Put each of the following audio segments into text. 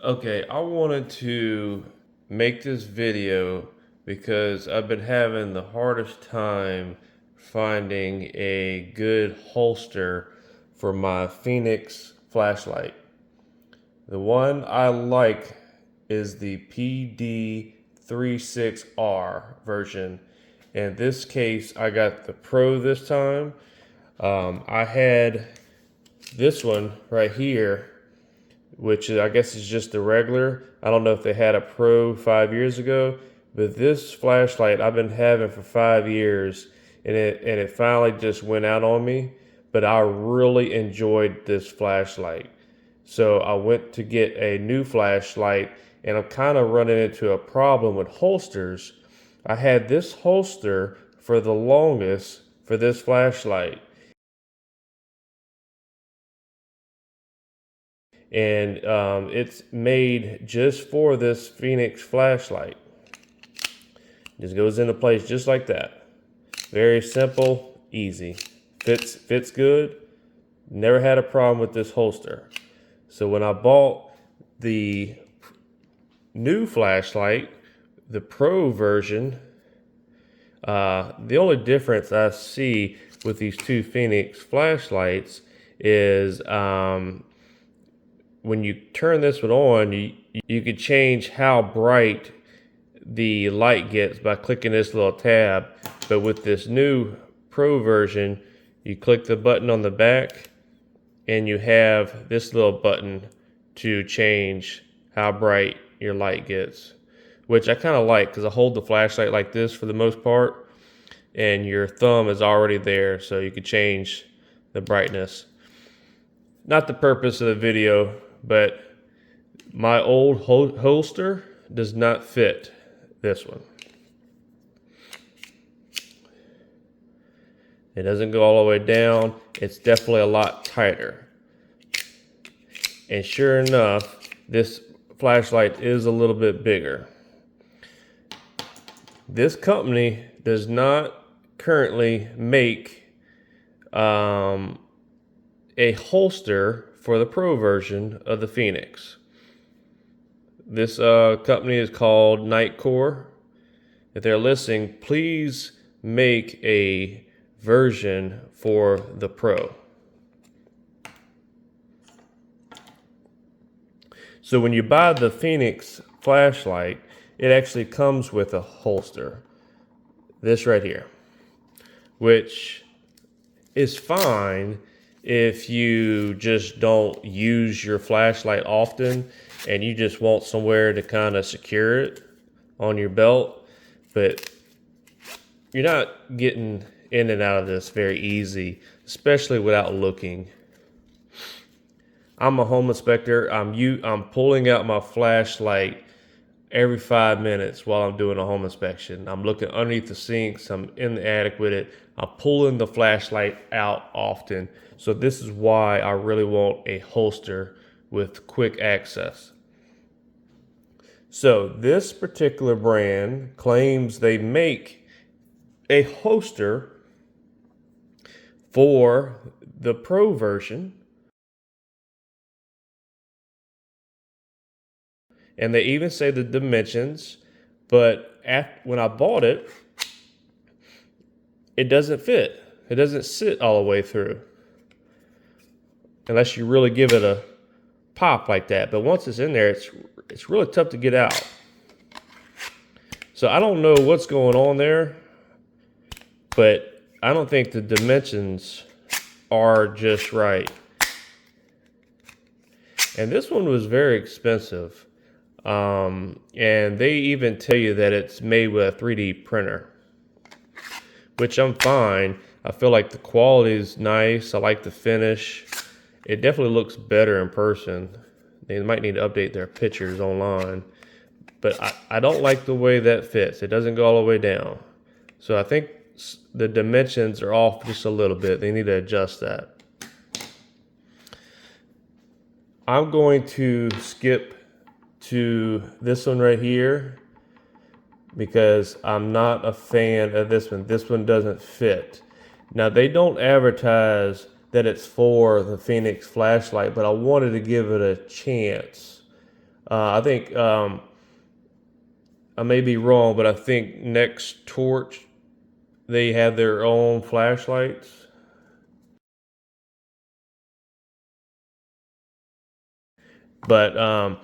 Okay, I wanted to make this video because I've been having the hardest time finding a good holster for my Fenix flashlight. The one I like is the PD36R version. In this case, I got the Pro this time. I had this one right here, which I guess is just the regular. I don't know if they had a Pro 5 years ago, but this flashlight I've been having for 5 years, and it finally just went out on me. But I really enjoyed this flashlight, so I went to get a new flashlight, and I'm kind of running into a problem with holsters. I had this holster for the longest for this flashlight, and it's made just for this Fenix flashlight. Just goes into place just like that. Very simple, easy. Fits good. Never had a problem with this holster. So when I bought the new flashlight, the Pro version, the only difference I see with these two Fenix flashlights is when you turn this one on, you can change how bright the light gets by clicking this little tab. But with this new Pro version, you click the button on the back and you have this little button to change how bright your light gets, which I kind of like because I hold the flashlight like this for the most part, and your thumb is already there, so you can change the brightness. Not the purpose of the video, but my old holster does not fit this one. It doesn't go all the way down. It's definitely a lot tighter. And sure enough, this flashlight is a little bit bigger. This company does not currently make a holster for the Pro version of the Fenix. This company is called NEXTORCH. If they're listening, please make a version for the Pro. So when you buy the Fenix flashlight, it actually comes with a holster. This right here, which is fine if you just don't use your flashlight often and you just want somewhere to kind of secure it on your belt. But you're not getting in and out of this very easy, especially without looking. I'm a home inspector. I'm pulling out my flashlight every 5 minutes while I'm doing a home inspection. I'm looking underneath the sinks. I'm in the attic with it. I'm pulling the flashlight out often. So this is why I really want a holster with quick access. So this particular brand claims they make a holster for the Pro version, and they even say the dimensions, but when I bought it, it doesn't fit. It doesn't sit all the way through, unless you really give it a pop like that. But once it's in there, it's really tough to get out. So I don't know what's going on there, but I don't think the dimensions are just right. And this one was very expensive. And they even tell you that it's made with a 3D printer, which I'm fine. I feel like the quality is nice. I like the finish. It definitely looks better in person. They might need to update their pictures online, but I don't like the way that fits. It doesn't go all the way down. So I think the dimensions are off just a little bit. They need to adjust that. I'm going to skip to this one right here because I'm not a fan of this one. This one doesn't fit. Now, they don't advertise that it's for the Fenix flashlight, but I wanted to give it a chance I think I may be wrong, but I think NEXTORCH, they have their own flashlights. But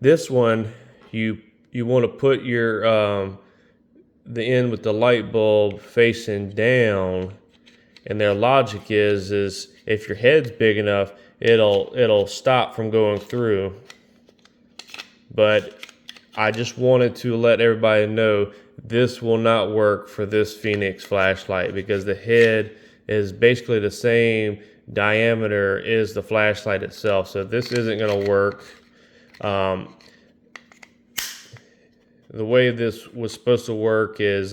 this one, you want to put your the end with the light bulb facing down, and their logic is if your head's big enough, it'll stop from going through. But I just wanted to let everybody know this will not work for this Fenix flashlight because the head is basically the same diameter as the flashlight itself. So this isn't going to work. The way this was supposed to work is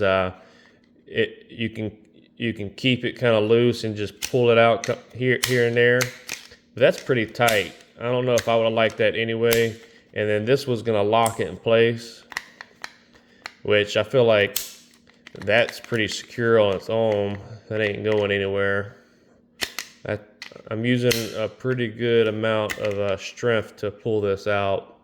you can keep it kind of loose and just pull it out here and there. But that's pretty tight. I don't know if I would have liked that anyway. And then this was going to lock it in place, which I feel like that's pretty secure on its own. That ain't going anywhere. I'm using a pretty good amount of strength to pull this out.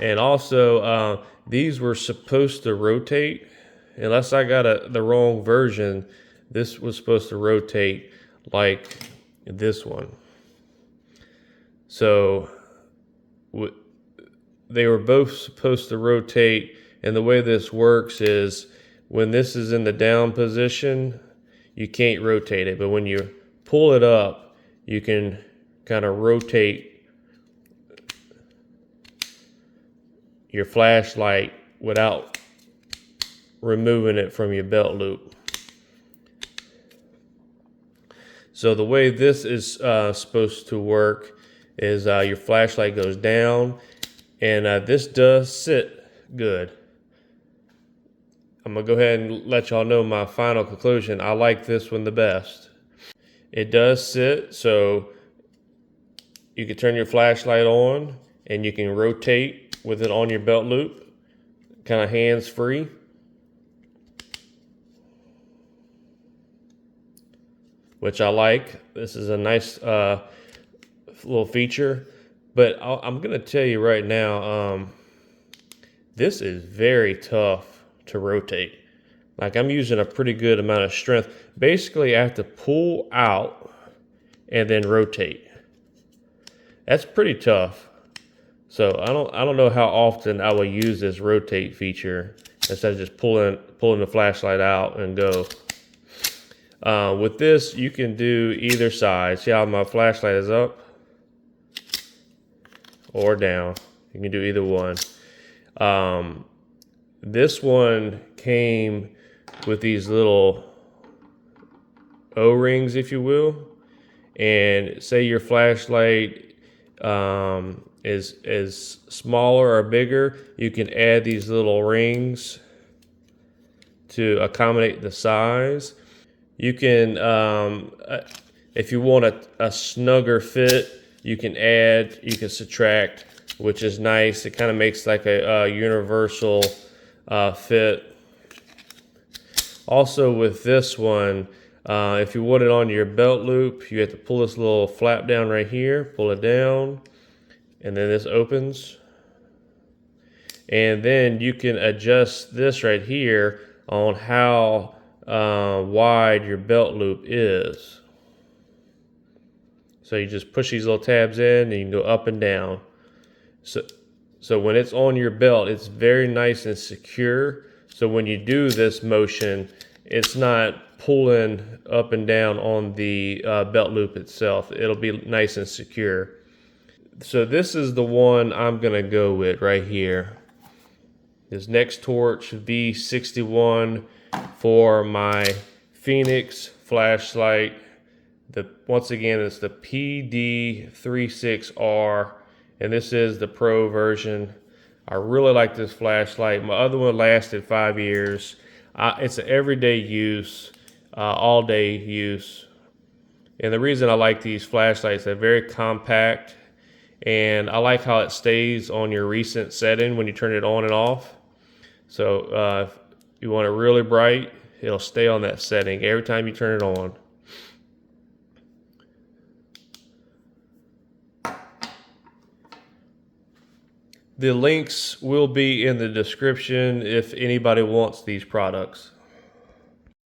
And also, these were supposed to rotate. Unless I got the wrong version, this was supposed to rotate like this one. So they were both supposed to rotate, and the way this works is when this is in the down position, you can't rotate it, but when you pull it up, you can kind of rotate your flashlight without removing it from your belt loop. So the way this is supposed to work is your flashlight goes down, and this does sit good. I'm gonna go ahead and let y'all know my final conclusion. I like this one the best. It does sit, so you can turn your flashlight on and you can rotate with it on your belt loop, kind of hands-free. Which I like. This is a nice little feature. But I'm going to tell you right now, this is very tough to rotate. Like, I'm using a pretty good amount of strength. Basically, I have to pull out and then rotate. That's pretty tough. So I don't know how often I will use this rotate feature instead of just pulling the flashlight out and go. With this, you can do either side. See how my flashlight is up or down. You can do either one. This one came with these little O-rings, if you will. And say your flashlight is smaller or bigger, you can add these little rings to accommodate the size. You can, if you want a snugger fit, you can add, you can subtract, which is nice. It kind of makes like a universal fit. Also with this one, if you want it on your belt loop, you have to pull this little flap down right here, pull it down, and then this opens. And then you can adjust this right here on how wide your belt loop is. So you just push these little tabs in and you can go up and down. So when it's on your belt, it's very nice and secure. So when you do this motion, it's not pulling up and down on the belt loop itself. It'll be nice and secure. So this is the one I'm gonna go with right here. This NEXTORCH V61 for my Fenix flashlight. Once again, it's the PD36R, and this is the Pro version. I really like this flashlight. My other one lasted 5 years. It's an everyday use, all day use. And the reason I like these flashlights, they're very compact, and I like how it stays on your recent setting when you turn it on and off. So if you want it really bright, it'll stay on that setting every time you turn it on. The links will be in the description if anybody wants these products.